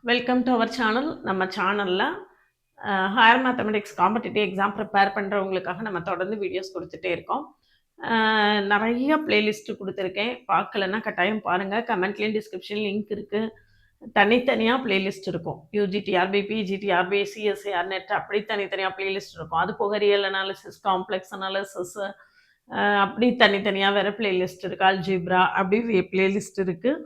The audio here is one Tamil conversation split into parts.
Welcome to our channel. நம்ம சேனலில் higher mathematics competitive exam prepare பண்ணுறவங்களுக்காக நம்ம தொடர்ந்து வீடியோஸ் கொடுத்துட்டே இருக்கோம். நிறைய பிளேலிஸ்ட்டு கொடுத்துருக்கேன். பார்க்கலன்னா கட்டாயம் பாருங்கள். கமெண்ட்லேயும் டிஸ்கிரிப்ஷன் லிங்க் இருக்குது. தனித்தனியாக பிளேலிஸ்ட் இருக்கும். யூஜிடிஆர்பி, பிஜிடிஆர்பி, சிஎஸ்சிஆர் நெட் அப்படி தனித்தனியாக பிளேலிஸ்ட் இருக்கும். அது போக ரியல் அனாலிசிஸ், காம்ப்ளெக்ஸ் அனாலிசிஸ் அப்படி தனித்தனியாக வேறு பிளேலிஸ்ட் இருக்குது. அல்ஜிப்ரா அப்படி பிளேலிஸ்ட் இருக்குது.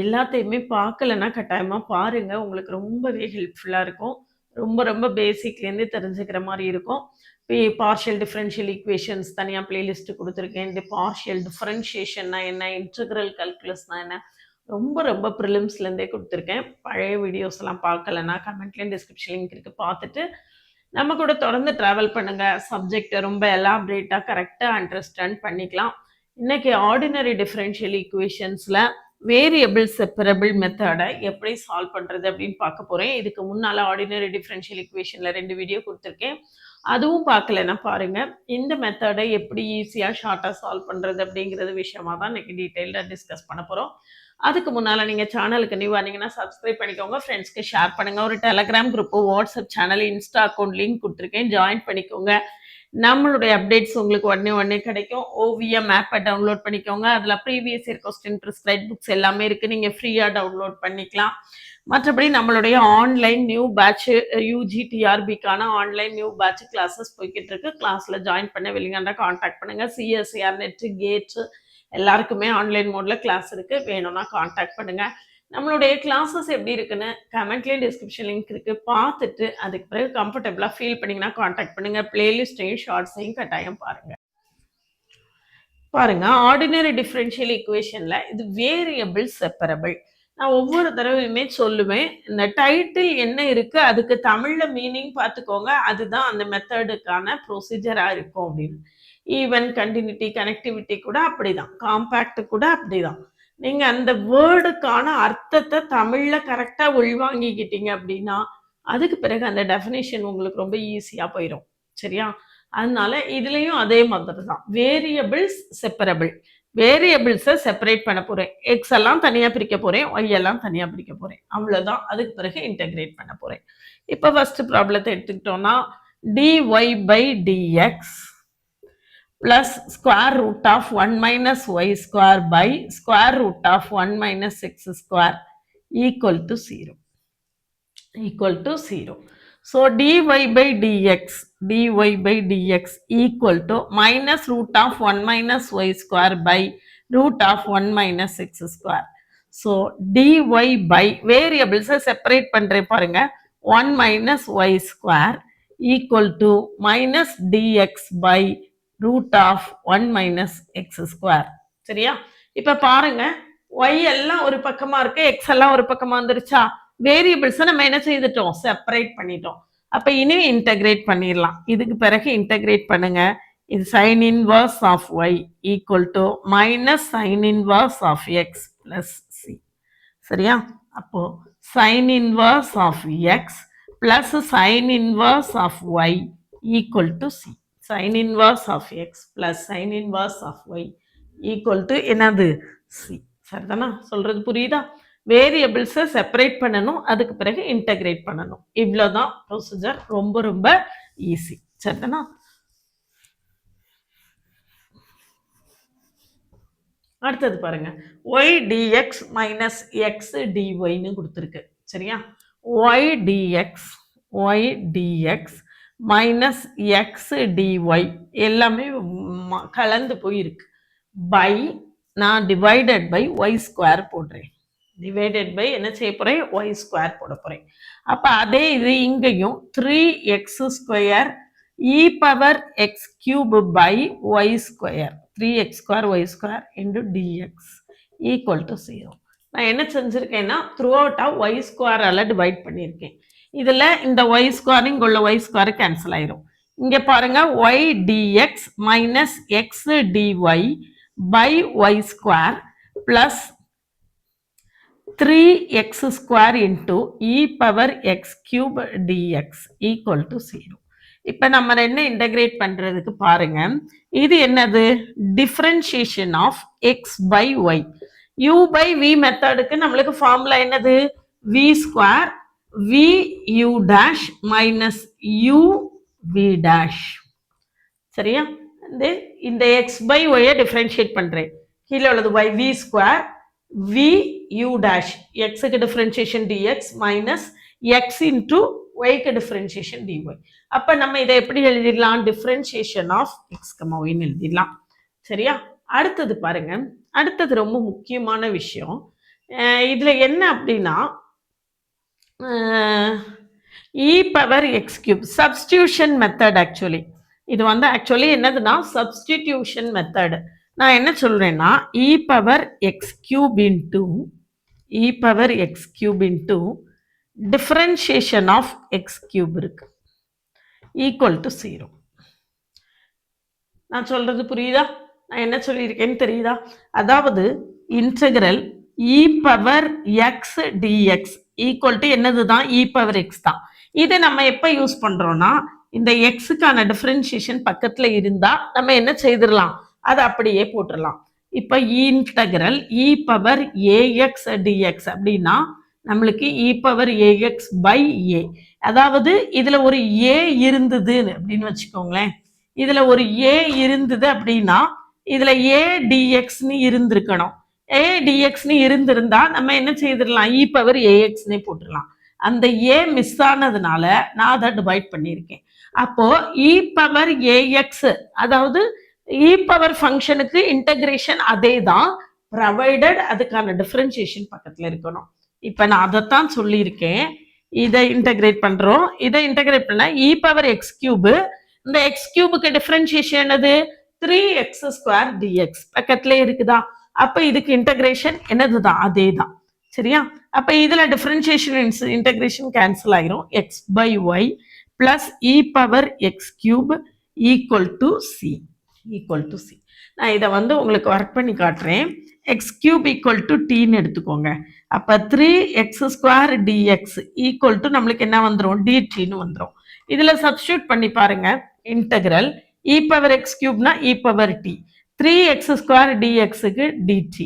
எல்லாத்தையுமே பார்க்கலன்னா கட்டாயமாக பாருங்கள். உங்களுக்கு ரொம்பவே ஹெல்ப்ஃபுல்லாக இருக்கும். ரொம்ப ரொம்ப பேசிக்லேருந்து தெரிஞ்சுக்கிற மாதிரி இருக்கும். இப்போ பார்ஷியல் டிஃப்ரென்ஷியல் ஈக்குவேஷன்ஸ் தனியாக பிளேலிஸ்ட்டு கொடுத்துருக்கேன். இந்த பார்ஷியல் டிஃப்ரென்ஷியேஷன்னா என்ன, இன்டெக்ரல் கால்குலஸ்னால் என்ன, ரொம்ப ரொம்ப ப்ரிலிம்ஸ்லேருந்தே கொடுத்துருக்கேன். பழைய வீடியோஸ்லாம் பார்க்கலன்னா கமெண்ட்லேயும் டிஸ்கிரிப்ஷன் லிங்க் இருக்குது, பார்த்துட்டு நம்ம கூட தொடர்ந்து ட்ராவல் பண்ணுங்கள். சப்ஜெக்டை ரொம்ப எலாபரேட்டாக கரெக்டாக அண்டர்ஸ்டாண்ட் பண்ணிக்கலாம். இன்றைக்கி ஆர்டினரி டிஃப்ரென்ஷியல் ஈக்குவேஷன்ஸில் வேரியபிள் செப்பரபிள் மெத்தடை எப்படி சால்வ் பண்ணுறது அப்படின்னு பார்க்க போகிறேன். இதுக்கு முன்னால் ஆர்டினரி டிஃப்ரென்ஷியல் ஈக்குவேஷனில் 2 வீடியோ கொடுத்துருக்கேன். அதுவும் பார்க்கலன்னா பாருங்கள். இந்த மெத்தடை எப்படி ஈஸியாக ஷார்ட்டாக சால்வ் பண்ணுறது அப்படிங்கிறது விஷயமாக தான் இன்றைக்கி டீட்டெயில்டாக டிஸ்கஸ் பண்ண போகிறோம். அதுக்கு முன்னால் நீங்கள் சேனலுக்கு நியூ வந்தீங்கன்னா சப்ஸ்கிரைப் பண்ணிக்கோங்க, ஃப்ரெண்ட்ஸ்க்கு ஷேர் பண்ணுங்கள். ஒரு Telegram group, WhatsApp channel, Insta account link கொடுத்துருக்கேன், ஜாயின் பண்ணிக்கோங்க. நம்மளுடைய அப்டேட்ஸ் உங்களுக்கு உடனே கிடைக்கும். ஓவிஎம் ஆப்பை டவுன்லோட் பண்ணிக்கோங்க. அதில் previous year question, prescribe books எல்லாமே இருக்குது. நீங்கள் ஃப்ரீயாக டவுன்லோட் பண்ணிக்கலாம். மற்றபடி நம்மளுடைய ஆன்லைன் நியூ பேட்ச் யூஜிடிஆர்பிக்கான ஆன்லைன் நியூ பேட்ச் கிளாஸஸ் போய்கிட்டு இருக்கு. கிளாஸில் ஜாயின் பண்ண வெளியாண்டா காண்டாக்ட் பண்ணுங்கள். சிஎஸ்சிஆர் நெட்டு கேட்ஸு எல்லாருக்குமே ஆன்லைன் மோடில் கிளாஸ் இருக்குது. வேணும்னா காண்டாக்ட் பண்ணுங்கள். நம்மளுடைய கிளாஸஸ் எப்படி இருக்குன்னு கமெண்ட்லேயும் டிஸ்கிரிப்ஷன் லிங்க் இருக்குது, பார்த்துட்டு அதுக்கு பிறகு கம்ஃபர்டபுளாக ஃபீல் பண்ணிங்கன்னா காண்டாக்ட் பண்ணுங்கள். பிளேலிஸ்ட்டையும் ஷார்ட்ஸையும் கட்டாயம் பாருங்கள். ஆர்டினரி டிஃப்ரென்ஷியல் ஈக்குவேஷனில் இது வேரியபிள் செப்பரபிள். நான் ஒவ்வொரு தடவையுமே சொல்லுவேன், இந்த டைட்டில் என்ன இருக்குது அதுக்கு தமிழில் மீனிங் பார்த்துக்கோங்க. அதுதான் அந்த மெத்தடுக்கான ப்ரொசீஜராக இருக்கும் அப்படின்னு. ஈவன், கண்டினியூட்டி, கனெக்டிவிட்டி கூட அப்படி தான், காம்பேக்ட் கூட அப்படி தான். நீங்கள் அந்த வேர்டுக்கான அர்த்தத்தை தமிழில் கரெக்டாக உள்வாங்கிக்கிட்டீங்க அப்படின்னா அதுக்கு பிறகு அந்த டெஃபினேஷன் உங்களுக்கு ரொம்ப ஈஸியாக போயிடும். சரியா? அதனால இதுலேயும் அதே மாதிரி தான். Variables separable. வேரியபிள்ஸை செப்பரேட் பண்ண போகிறேன். எக்ஸ் எல்லாம் தனியாக பிரிக்க போகிறேன், ஒய் எல்லாம் தனியாக பிரிக்க போகிறேன். அவ்வளோதான். அதுக்கு பிறகு இன்டெகிரேட் பண்ண போகிறேன். இப்போ ஃபஸ்ட்டு ப்ராப்ளத்தை எடுத்துக்கிட்டோன்னா dy by dx plus square root of 1 minus y square by square root of 1 minus x square equal to 0. So dy by dx equal to minus root of 1 minus y square by root of 1 minus x square. So dy by variables separate பண்றேன் பாருங்க. 1 minus y square equal to minus dx by root of 1 minus x square. சரியா? இப்ப பாருங்க, y எல்லாம் ஒரு பக்கமா இருக்கு, x எல்லாம் ஒரு பக்கமா வந்துருச்சா? வேரியபிள்ஸை நம்ம என்ன செய்துட்டோம்? செப்பரேட் பண்ணிட்டோம். அப்ப இனி இன்டெகிரேட் பண்ணிடலாம். இதுக்கு பிறகு இன்டெகிரேட் பண்ணுங்க. இது sin inverse of y equal to minus sin inverse of x plus c. சரியா? அப்போ sin inverse of x plus sin inverse of y equal to c. sin inverse of x plus sin inverse of y equal to என்னது? c. சரிதானா? சொல்றது புரியுதா? வேரியபிள்ஸை செப்பரேட் பண்ணணும், அதுக்கு பிறகு இன்டெகிரேட் பண்ணணும். இவ்வளோதான் ப்ரொசீஜர். ரொம்ப ரொம்ப ஈஸி. சரிதானா? அடுத்தது பாருங்க, y dx minus x dyன்னு கொடுத்துருக்கு. சரியா? y dx minus x dy எல்லாமே கலந்து போயிருக்கு. பை நான் டிவைடட் பை ஒய் ஸ்கொயர் போடுறேன். டிவைடட் பை என்ன செய்ய போகிறேன்? ஒய் ஸ்கொயர் போட போகிறேன். அப்போ அதே இது இங்கேயும் 3x square e power x cube by y square 3x square y square into dx equal to 0. நான் என்ன செஞ்சுருக்கேன்னா த்ரூ அவுட்டாக ஒய் ஸ்கொயரால் டிவைட் பண்ணியிருக்கேன். இதில் இந்த ஒய் ஸ்கொயர் இங்கே உள்ள ஒய் ஸ்கொயர் கேன்சல் ஆயிரும். இங்கே பாருங்க, y dx minus x dy by y square plus 3x square into e power x cube dx equal to 0. இப்போ நம்ம என்ன இன்டகிரேட் பண்ணுறதுக்கு பாருங்க, இது என்னது? Differentiation of x by y. U by v மெத்தடுக்கு நம்மளுக்கு ஃபார்முலா என்னது? v square vu dash minus uv dash. சரியா? இந்த x by y டிஃபரன்ஷியேட் பண்றேன். கீழே உள்ளது y v square v u dash x க்கு differentiation dx minus x into y க்கு டிஃபரன்ஷியேஷன் dy. அப்ப நம்ம இதை எப்படி எழுதிடலாம்? டிஃபரன்ஷியேஷன் ஆஃப் x, y ன்னு எழுதிடலாம். சரியா? அடுத்தது பாருங்க, அடுத்தது ரொம்ப முக்கியமான விஷயம். இதுல என்ன அப்படின்னா e power x cube substitution method. Actually இது வந்து ஆக்சுவலி என்னதுன்னா சப்ஸ்டிடியூஷன் மெத்தட். நான் என்ன சொல்றேன்னா e power x cube into differentiation of x cube இருக்கு ஈக்குவல் டு 0. நான் சொல்றது புரியுதா? நான் என்ன சொல்லியிருக்கேன்னு தெரியுதா? அதாவது integral e power x dx equal to என்னதுதான் e power x தான். இதை நம்ம எப்ப யூஸ் பண்றோம்னா இந்த எக்ஸுக்கான டிஃபரன்ஷியேஷன் பக்கத்துல இருந்தா நம்ம என்ன செய்திடலாம், அதை அப்படியே போட்டுடலாம். இப்ப integral e power ax dx அப்படின்னா நம்மளுக்கு e power ax by a. அதாவது இதுல ஒரு a இருந்தது அப்படின்னு வச்சுக்கோங்களேன். இதுல ஒரு a இருந்தது அப்படின்னா இதுல a dxன்னு இருந்திருக்கணும். a dxன்னு இருந்திருந்தா நம்ம என்ன செய்திடலாம், e பவர் axனே போட்டுடலாம். அந்த a மிஸ் ஆனதுனால நான் அதை டிவைட் பண்ணியிருக்கேன். அப்போ e பவர் ax, அதாவது e பவர் ஃபங்க்ஷனுக்கு இன்டகிரேஷன் அதே தான், ப்ரொவைடட் அதுக்கான டிஃபரன்ஷியேஷன் பக்கத்துல இருக்கணும். இப்ப நான் அதைத்தான் சொல்லியிருக்கேன். இதை இன்டகிரேட் பண்றோம். இதை இன்டகிரேட் பண்ண e பவர் x கியூப், இந்த x கியூபுக்கு டிஃபரன்ஷியேஷன் என்னது 3x ஸ்கொயர் dx பக்கத்துல இருக்குதா? அப்ப இதுக்கு இன்டகிரேஷன் என்னதுதான், அதே தான். சரியா? அப்ப இதுல டிஃபரன்ஷியேஷன் இன்டகிரேஷன் கேன்சல் ஆயிரும். x by y plus e power x cube equal to c. நான் இதை வந்து உங்களுக்கு ஒர்க் பண்ணி காட்டுறேன். x cube equal to tன்னு எடுத்துக்கோங்க. அப்ப 3x square dx equal to நம்மளுக்கு என்ன வந்துரும், dtன்னு வந்துரும். இதுல சப்ஸ்டியூட் பண்ணி பாருங்க. Integral e power x cube னா e power t, 3x square dx க்கு dt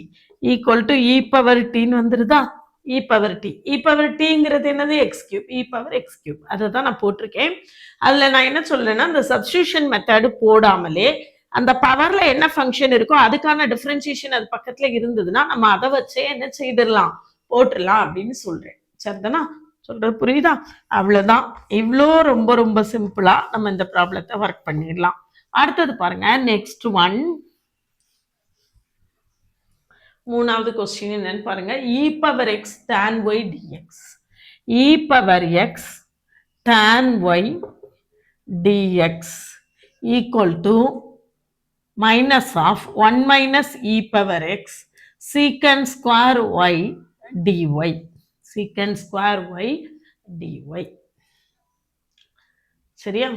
equal to e power tன்னு வந்துருதா? e power tங்கிறது என்னது, x cube, e power x cube. அதை தான் நான் போட்டிருக்கேன். அதுல நான் என்ன சொல்றேன்னா இந்த சப்ஸ்டிடியூஷன் மெத்தட் போடாமலே அந்த பவர்ல என்ன ஃபங்க்ஷன் இருக்கோ அதுக்கான டிஃபரன்ஷியேஷன் அது பக்கத்துல இருந்ததுன்னா நம்ம அதை வச்சே என்ன செய்திடலாம், போட்டுடலாம் அப்படின்னு சொல்றேன். சரிதானா? சொல்றது புரியுதா? அவ்வளவுதான். இவ்வளோ ரொம்ப ரொம்ப சிம்பிளா நம்ம இந்த ப்ராப்ளத்தை ஒர்க் பண்ணிடலாம். அடுத்தது பாருங்க, நெக்ஸ்ட் ஒன், மூணாவது கொஸ்டின் என்னன்னு பாருங்க. e power x tan y dx, e power x tan y dx equal to minus of 1 minus e power x secant square y dy, secant square y dy. சரியா?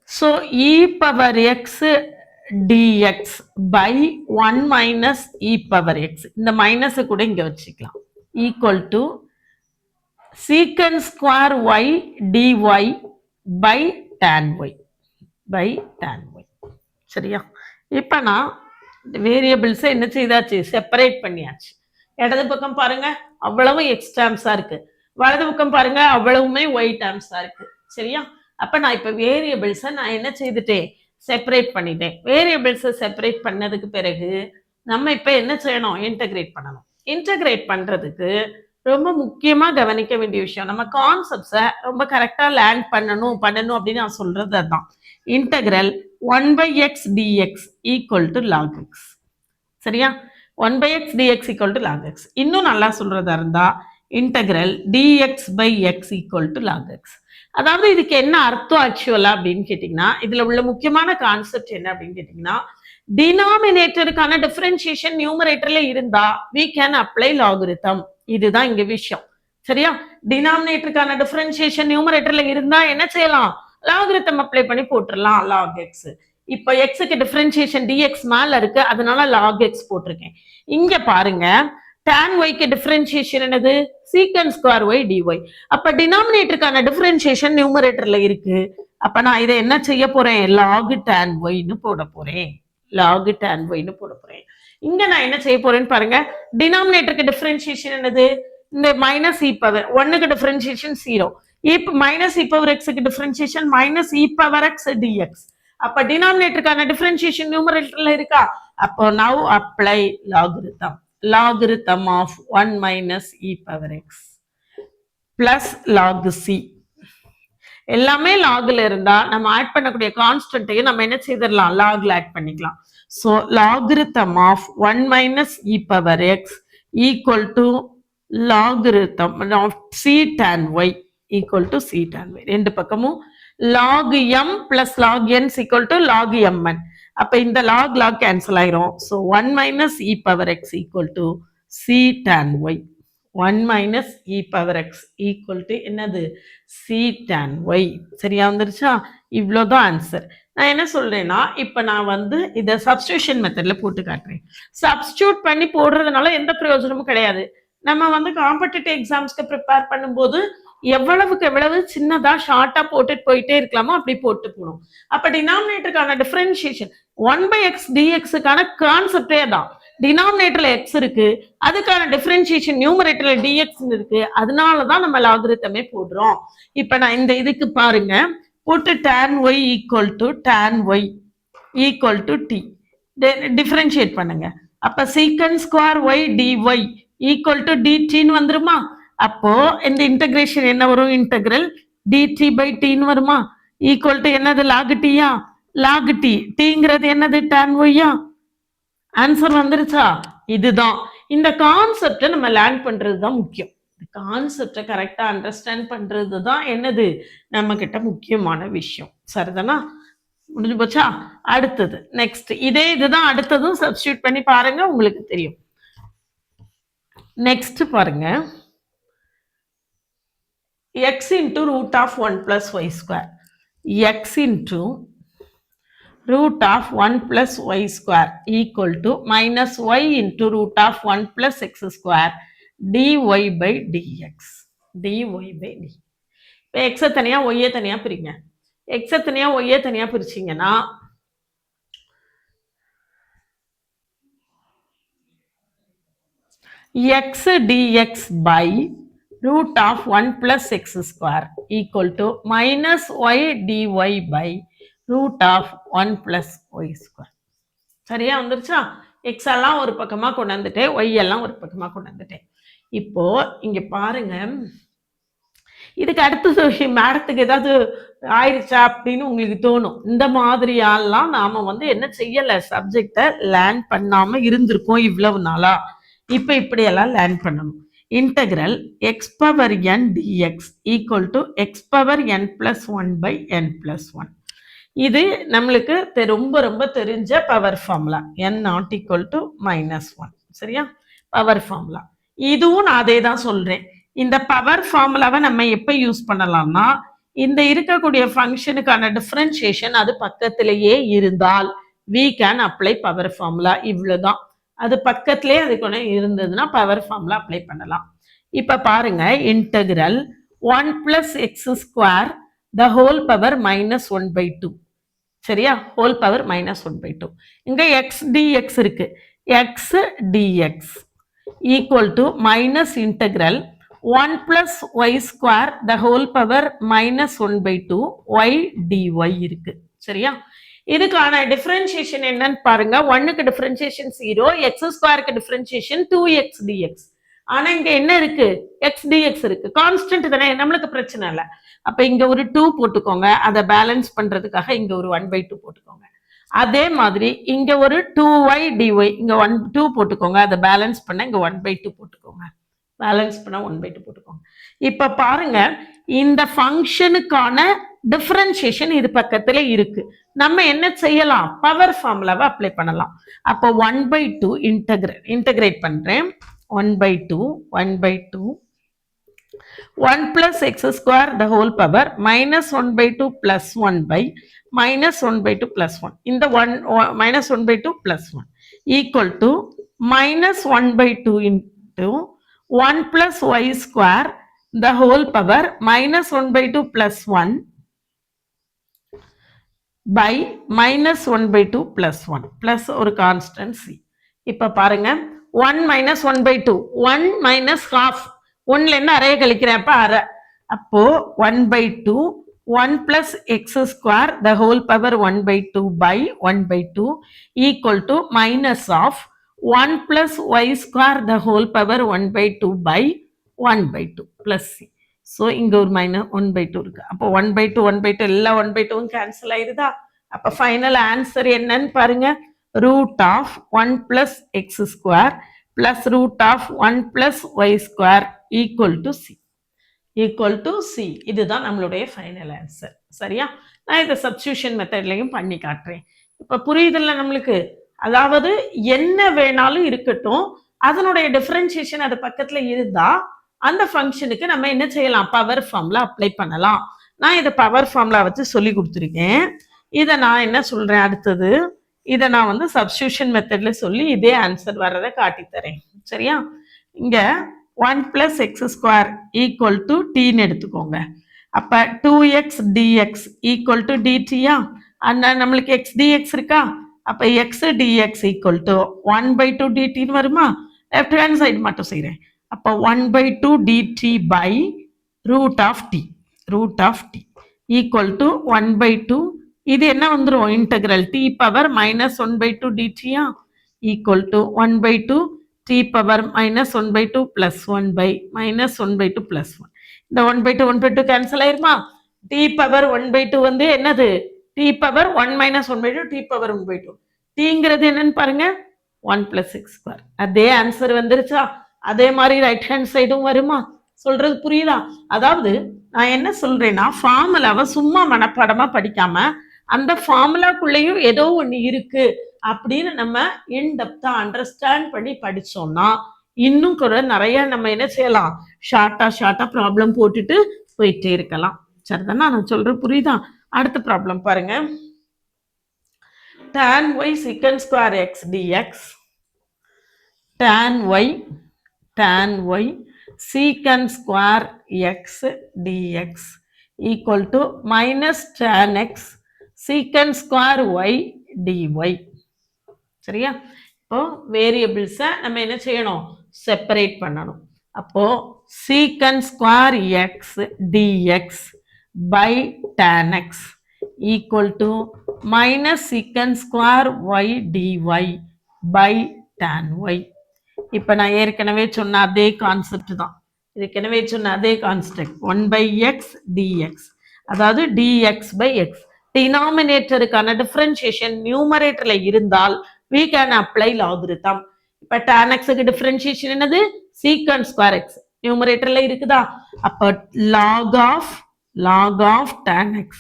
So e power x dx by 1 minus e power x, இந்த மைனஸ் கூட இங்க வச்சுக்கலாம், equal to secant square y dy by tan y. சரியா? இப்ப நான் வேரியபிள்ஸை என்ன செய்தாச்சு, செப்பரேட் பண்ணியாச்சு. இடது பக்கம் பாருங்க அவ்வளவு எக்ஸ் டேர்ம்ஸா இருக்கு, வலது பக்கம் பாருங்க அவ்வளவுமே ஒய் டேர்ம்ஸா இருக்கு. சரியா? அப்ப நான் இப்ப வேரியபிள்ஸை நான் என்ன செய்துட்டேன், செப்பரேட் பண்ணிட்டேன். வேரியபிள்ஸை செப்பரேட் பண்ணதுக்கு பிறகு நம்ம இப்ப என்ன செய்யணும், இன்டகிரேட் பண்ணணும். இன்டகிரேட் பண்றதுக்கு ரொம்ப முக்கியமா கவனிக்க வேண்டிய விஷயம், நம்ம கான்செப்ட்ஸை ரொம்ப கரெக்டா லேர்ன் பண்ணணும் அப்படின்னு நான் சொல்றது அதுதான். Integral 1 by x dx equal to log x. சரியா? 1 by x dx equal to log x. இன்னும் நல்லா சொல்றதா இருந்தா integral dx by x equal to log x. அதாவது இதுக்கு என்ன அர்த்தம் ஆக்சுவலா அப்படின்னு கேட்டீங்கன்னா, இதுல உள்ள முக்கியமான கான்செப்ட் என்ன அப்படின்னு கேட்டீங்கன்னா, டினாமினேட்டருக்கான டிஃபரன்ஷியேஷன் நியூமரேட்டர்ல இருந்தா we can apply logarithm. இதுதான் இங்க விஷயம். சரியா? டினாமினேட்டருக்கான டிஃபரன்ஷியேஷன் நியூமரேட்டர்ல இருந்தா என்ன செய்யலாம், லாகரிதம் அப்ளை பண்ணி போட்டுடலாம், log x. இப்ப x க்கு டிஃபரன்ஷியேஷன் dx மேல இருக்கு, அதனால log x போட்டிருக்கேன். இங்க பாருங்க tan y க்கு டிஃபரன்ஷியேஷன் என்னது, secant square y dy. அப்ப டினாமினேட்டருக்கான டிஃபரன்ஷியேஷன் நியூமரேட்டர்ல இருக்கு. அப்ப நான் இதை என்ன செய்ய போறேன், log tan y ன்னு போட போறேன். இங்க நான் என்ன செய்ய போறேன்னு பாருங்க. டினாமினேட்டருக்கு டிஃபரன்ஷியேஷன் என்னது? இந்த மைனஸ் இ பவர் 1க்கு டிஃபரன்ஷியேஷன் 0. மைனஸ் இ பவர் எக்ஸ்க்கு differentiation minus e power x dx. அப்ப டினாமினேட்டருக்கான டிஃபரன்ஷியேஷன் நியூமரேட்டர்ல இருக்கா? அப்போ now apply logarithm of 1 minus e power x plus log c. எல்லாமே லாக்ல இருந்தா நம்ம ஆட் பண்ணக்கூடிய கான்ஸ்டன்ட்டையும் நம்ம என்ன செய்திடலாம்? லாக்ல ஆட் பண்ணிக்கலாம். So logarithm of 1 minus e power x equal to logarithm of c tan y equal to c tan Y. ரெண்டு பக்கமும் log m plus log n equal to log mn. அப்ப இந்த லாக் கேன்சல் ஆயிரும். So 1 minus e power x equal to c tan y. 1 minus e power x equal to என்னது? C tan y. சரியா வந்துருச்சா? இவ்வளோதான் ஆன்சர். நான் என்ன சொல்றேன்னா, இப்போ நான் வந்து இதை சப்ஸ்டியூஷன் மெத்தட்ல போட்டு காட்டுறேன். சப்ஸ்டியூட் பண்ணி போடுறதுனால எந்த பிரயோஜனமும் கிடையாது. நம்ம வந்து காம்படிட்டிவ் எக்ஸாம்ஸ்க்கு ப்ரிப்பேர் பண்ணும்போது எவ்வளவுக்கு எவ்வளவு சின்னதா ஷார்ட்டா போட்டுட்டு போயிட்டே இருக்கலாமோ அப்படி போட்டு போகணும். அப்ப டினாமினேட்டருக்கான டிஃபரன்ஷியேஷன் 1 பை எக்ஸ் டிஎக்ஸுக்கான கான்செப்டே தான். டினாமினேட்டர்ல எக்ஸ் இருக்கு, அதுக்கான டிஃபரன்ஷியேஷன் நியூமரேட்டர்ல டிஎக்ஸ் இருக்கு. அதனாலதான் நம்ம லாகரிதமே போடுறோம். இப்ப நான் இந்த இதுக்கு பாருங்க, போட்டு tan y equal to tan y equal to t differentiate பண்ணுங்க. அப்ப secant square y dy equal to dtன்னு வந்துருமா? அப்போ இந்த இன்டகிரேஷன் என்ன வரும்? இன்டகிரல் dt பை tன்னு வருமா? ஈக்குவல் டு என்னது? லாக் டீயா? Log t. டீங்கிறது என்னது? tan y-யா? ஆன்சர் வந்துருச்சா? இதுதான். இந்த கான்செப்டை நம்ம லேர்ன் பண்றது தான் முக்கியம். கான்செப்டை கரெக்டா அண்டர்ஸ்டாண்ட் பண்றது தான் என்னது நம்ம கிட்ட முக்கியமான விஷயம். சரிதானா? முடிஞ்சு போச்சா? அடுத்தது நெக்ஸ்ட் இதே இதுதான். அடுத்ததும் சப்ஸ்டியூட் பண்ணி பாருங்க, உங்களுக்கு தெரியும். நெக்ஸ்ட் பாருங்க, x into root of 1 plus y square. x into root of 1 plus y square equal to minus y into root of 1 plus x square dy by dx. dy by d. இப்போ x தனியா y தனியா பிரிங்க. x தனியா y தனியா பிரிச்சிங்கன்னா x dx by root of 1 plus x square equal to minus y dy by root of 1 plus y square. சரியா வந்துருச்சா? எக்ஸ் எல்லாம் ஒரு பக்கமா கொண்டு வந்துட்டேன், ஒய் எல்லாம் ஒரு பக்கமா கொண்டு வந்துட்டேன். இப்போ இங்க பாருங்க, இதுக்கு அடுத்தது மேடத்துக்கு ஏதாவது ஆயிடுச்சா அப்படின்னு உங்களுக்கு தோணும். இந்த மாதிரியாலாம் நாம வந்து என்ன செய்யல, சப்ஜெக்டை லேர்ன் பண்ணாம இருந்திருக்கோம் இவ்வளவு நாளா. இப்ப இப்படியெல்லாம் லேர்ன் பண்ணணும். Integral x power n dx equal to x power n plus 1 by n plus 1. இது நம்மளுக்கு ரொம்ப ரொம்ப தெரிஞ்ச power formula. n not equal to -1. சரியா? Power formula. இதுவும் நான் அதே தான் சொல்றேன். இந்த பவர் ஃபார்முலாவை நம்ம எப்ப யூஸ் பண்ணலாம்னா, இந்த இருக்கக்கூடிய ஃபங்க்ஷனுக்கான டிஃபரன்ஷியேஷன் அது பக்கத்திலேயே இருந்தால் we can apply power formula. இவ்வளவுதான். அது பக்கத்திலே அதுக்கு இருந்ததுன்னா பவர் ஃபார்முலா அப்ளை பண்ணலாம். இப்ப பாருங்க, integral 1 plus x square the whole power minus 1 by 2. சரியா? Whole power -1/2. இங்க x dx இருக்கு. x dx equal to minus integral 1 plus y square the whole power -1/2 y dy இருக்கு. சரியா? இதுக்கான டிஃபரன்ஷியேஷன் என்னன்னு பாருங்க. 1க்கு டிஃபரன்ஷியேஷன் 0, x ஸ்கொயருக்கு டிஃபரன்ஷியேஷன் 2x dx. ஆனா இங்க என்ன இருக்கு? x dx இருக்கு. கான்ஸ்டன்ட் தானே, நம்மளுக்கு பிரச்சனை இல்லை. அப்ப இங்க ஒரு 2 போட்டுக்கோங்க, அதை பேலன்ஸ் பண்றதுக்காக இங்க ஒரு 1/2 போட்டுக்கோங்க. அதே மாதிரி இங்க ஒரு 2y dy, இங்க 2 போட்டுக்கோங்க, அதை பேலன்ஸ் பண்ண இங்க 1/2 போட்டுக்கோங்க. பேலன்ஸ் பண்ண 1/2 போட்டுக்கோங்க. இப்ப பாருங்க, இந்த ஃபங்க்ஷனுக்கான டிஃபரன்ஷியேஷன் இது பக்கத்துல இருக்கு. நம்ம என்ன செய்யலாம்? பவர் ஃபார்முலாவை அப்ளை பண்ணலாம். அப்போ 1/2 இன்டகிரேட் பண்றேன். 1/2 1 plus x square the whole power -1/2 plus 1 by -1/2 plus 1. இந்த -1/2 plus 1 equal to -1/2 into 1 plus y square the whole power -1/2 plus 1 by -1/2 plus 1 plus ஒரு constant c. இப்போ பாருங்க 1 minus 1/2 1 minus half 1ல என்ன அரையை கழிக்கிறேன் அப்போ அரை அப்போ 1/2 1 plus x square the whole power 1/2 by 1/2 equal to minus of 1 plus y square the whole power 1/2 by 1/2 plus c. So இங்கே ஒரு மைனஸ் 1/2 இருக்கு. அப்போ 1/2 1/2 எல்லா 1/2வும் கேன்சல் ஆயிருதா? அப்போ ஃபைனல் ஆன்சர் என்னன்னு பாருங்க. root of 1 plus x square plus root of 1 plus y square equal to c. equal to c. இதுதான் நம்மளுடைய ஃபைனல் ஆன்சர். சரியா? நான் இதை சப்ஸ்டியூஷன் மெத்தட்லையும் பண்ணி காட்டுறேன். இப்போ புரியுதில்ல நம்மளுக்கு? அதாவது என்ன வேணாலும் இருக்கட்டும், அதனுடைய டிஃபரன்ஷியேஷன் அது பக்கத்துல இருந்தா அந்த ஃபங்க்ஷனுக்கு நம்ம என்ன செய்யலாம்? பவர் ஃபார்முலா அப்ளை பண்ணலாம். நான் இதை பவர் ஃபார்முலா வச்சு சொல்லி கொடுத்துருக்கேன். இதை நான் என்ன சொல்றேன் அடுத்தது, இதை நான் வந்து சப்ஸ்டியூஷன் மெத்தட்ல சொல்லி இதே ஆன்சர் வர்றதை காட்டித்தரேன். சரியா? இங்க 1 plus x square equal to tன்னு எடுத்துக்கோங்க. அப்ப 2x dx equal to dtயா? அந்த நம்மளுக்கு x dx இருக்கா? அப்ப x dx equal to 1/2 dtன்னு வருமா? லெஃப்ட் ஹேண்ட் சைடு மட்டும் செய்கிறேன். அப்போ 1/2 dt by root of t equal to 1/2 இது என்ன வந்துரும்? Integral t power minus 1/2 dtயா equal to 1/2 t power minus 1/2 plus 1 by minus 1/2 plus 1. இந்த 1/2 1/2 கேன்சல் ஆயிருமா? t பவர் 1/2 வந்து என்னது? t power 1 minus 1/2 t power 1/2. tங்கிறது என்னன்னு பாருங்க 1 plus x square. அதே ஆன்சர் வந்துருச்சா? அதே மாதிரி ரைட் ஹேண்ட் சைடும் வருமா? சொல்றது புரியுதா? அதாவது நான் என்ன சொல்றேன்னா, ஃபார்முலாவை சும்மா மனப்பாடமா படிக்காம அந்த ஃபார்முலாக்குள்ளேயும் ஏதோ ஒன்று இருக்கு அப்படின்னு நம்ம இன்டெப்தா அண்டர்ஸ்டாண்ட் பண்ணி படிச்சோம்னா இன்னும் கூட நிறைய நம்ம என்ன செய்யலாம்? ஷார்ட்டா ப்ராப்ளம் போட்டுட்டு போயிட்டே இருக்கலாம். சரிதானா? நான் சொல்றது புரியுதா? அடுத்த ப்ராப்ளம் பாருங்க. tan y secant square x dx tan y secant square x dx equal to minus tan x secant square y dy. சரியா? இப்போ வேரியபிள்ஸை நம்ம என்ன செய்யணும்? செப்பரேட் பண்ணணும். அப்போ secant square x dx by tan x equal to minus secant square y dy by tan y. இப்போ நான் ஏற்கனவே சொன்ன அதே கான்செப்ட் தான். ஏற்கனவே சொன்ன அதே கான்செப்ட் 1/x dx, அதாவது dx by x. டினாமினேட்டருக்கான டிஃபரன்ஷியேஷன் நியூமரேட்டர்ல இருந்தால் we can apply logarithm. இப்போ tan x க்கு டிஃபரன்ஷியேஷன் என்னது? secant square x. நியூமரேட்டர்ல இருக்குதா? அப்போ log of tan x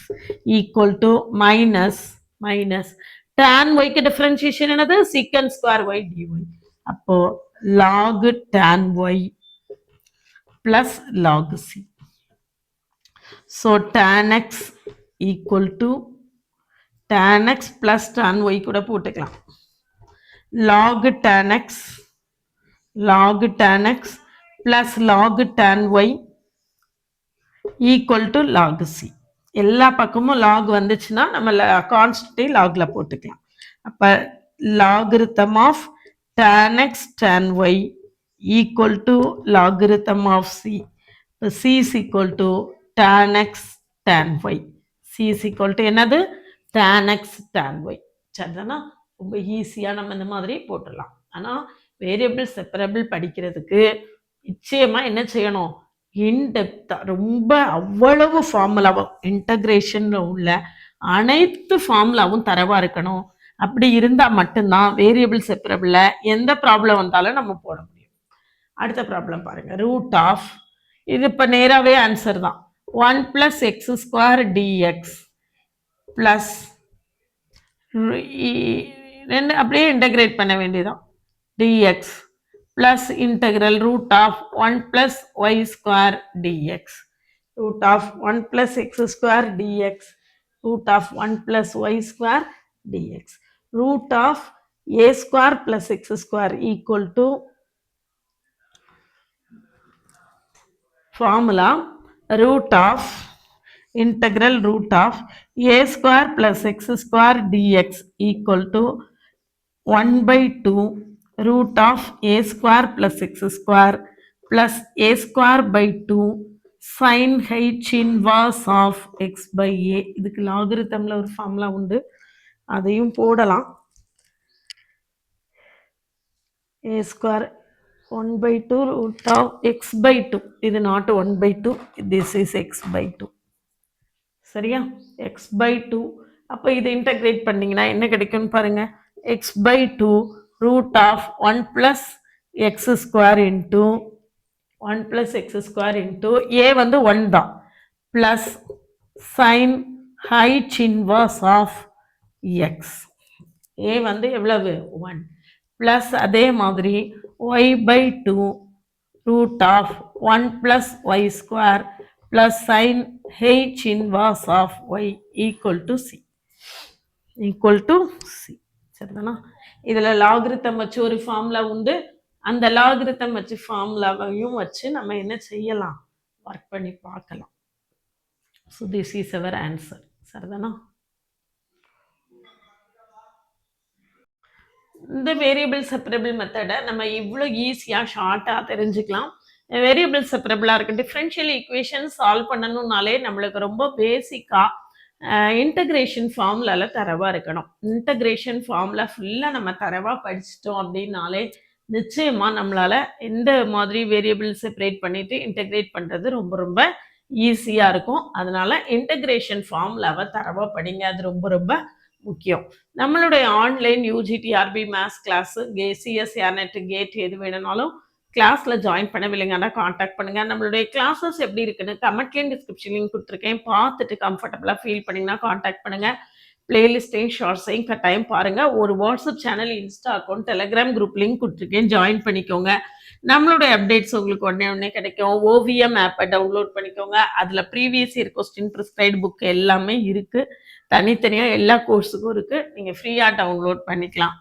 equal to minus tan y க்கு டிஃபரன்ஷியேஷன் என்னது? secant square y dy. அப்போ log tan y plus log c. So tan x equal to tan x plus tan y கூட போட்டுக்கலாம். log tan x plus log tan y equal to log c. எல்லா பக்கமும் log வந்துச்சுன்னா நம்ம கான்ஸ்டன்டை logல போட்டுக்கலாம். அப்ப logarithm of tan x tan y equal to logarithm of c. c is equal to tan x tan y. c is equal to என்னது? tan x tan y. சரிதானா? ரொம்ப ஈஸியா நம்ம இந்த மாதிரி போட்டுடலாம். ஆனா வேரியபிள் செப்பரபிள் படிக்கிறதுக்கு நிச்சயமா என்ன செய்யணும்? இன்டெப்தா ரொம்ப அவ்வளவு ஃபார்முலாவும் இன்டகிரேஷன்ல உள்ள அனைத்து ஃபார்முலாவும் தரவா இருக்கணும். அப்படி இருந்தா மட்டும்தான் வேரியபிள் செப்பரபிள்ல எந்த ப்ராப்ளம் வந்தாலும் நம்ம போட முடியும். அடுத்த ப்ராப்ளம் பாருங்க. ரூட் ஆஃப், இது இப்போ நேராகவே ஆன்சர் தான். 1 plus x square dx plus ரெண்டு அப்படியே இன்டகிரேட் பண்ண வேண்டியதான். dx plus integral root of 1 plus y square dx. root of 1 plus x square dx root of 1 plus y square dx. root of a square plus x square equal to formula root of integral root of a square plus x square dx equal to 1/2 root of a square plus x square plus a square by 2 sin h inverse of x by a. இதுக்கு லாகரிதம்ல ஒரு ஃபார்முலா உண்டு, அதையும் போடலாம். a square 1 by 2 root of x by 2. இது not 1 by 2, this is x by 2. சரியா? x by 2. அப்போ இதை இன்டகிரேட் பண்ணிங்கன்னா என்ன கிடைக்கும்னு பாருங்க. x by 2 root of 1 plus x square into 1 plus x square into a வந்து 1 தான் plus sin h inverse of x. a வந்து எவ்வளவு 1 plus அதே மாதிரி y by 2 root of 1 plus y square plus sin h inverse of y equal to c. சரிதானா? இதுல லாகரிதம் வச்சு ஒரு ஃபார்முலா உண்டு, அந்த லாகரிதம் வச்சு ஃபார்முலாவையும் வச்சு நம்ம என்ன செய்யலாம், ஒர்க் பண்ணி பார்க்கலாம். So this is our answer. சரிதானா? இந்த வேரியபிள் செப்பரபிள் மெத்தடை நம்ம இவ்வளோ ஈஸியாக ஷார்ட்டாக தெரிஞ்சுக்கலாம். வேரியபிள் செப்பரபிளாக இருக்குது. டிஃப்ரென்ஷியல் ஈக்குவேஷன் சால்வ் பண்ணணும்னாலே நம்மளுக்கு ரொம்ப பேசிக்காக இன்டகிரேஷன் ஃபார்முலாவில் தரவாக இருக்கணும். இன்டகிரேஷன் ஃபார்முலா ஃபுல்லாக நம்ம தரவாக படிச்சிட்டோம் அப்படின்னாலே நிச்சயமாக நம்மளால் எந்த மாதிரி வேரியபிள் செப்பரேட் பண்ணிவிட்டு இன்டகிரேட் பண்ணுறது ரொம்ப ரொம்ப ஈஸியாக இருக்கும். அதனால் இன்டகிரேஷன் ஃபார்முலாவை தரவாக படிங்க, அது ரொம்ப ரொம்ப முக்கியம். நம்மளுடைய online UG TRB maths class CS IR NET GATE எது வேணும்னாலும் கிளாஸில் ஜாயின் பண்ணவில்லைங்கன்னா காண்டாக்ட் பண்ணுங்கள். நம்மளுடைய கிளாஸஸ் எப்படி இருக்குன்னு கமெண்ட்லேயும் டிஸ்கிரிப்ஷன்லையும் கொடுத்துருக்கேன், பார்த்துட்டு கம்ஃபர்டபுளாக ஃபீல் பண்ணிங்கன்னா காண்டாக்ட் பண்ணுங்கள். பிளேலிஸ்ட்டையும் ஷார்ட்ஸையும் கட்டாயம் பாருங்கள். ஒரு WhatsApp channel, Insta account, Telegram group link கொடுத்துருக்கேன், ஜாயின் பண்ணிக்கோங்க. நம்மளுடைய அப்டேட்ஸ் உங்களுக்கு உடனே கிடைக்கும். ஓவிஎம் ஆப்பை டவுன்லோட் பண்ணிக்கோங்க, அதில் previous year question prescribed book எல்லாமே இருக்குது. தனித்தனியாக எல்லா கோர்ஸுக்கும் இருக்குது, நீங்கள் ஃப்ரீயாக டவுன்லோட் பண்ணிக்கலாம்.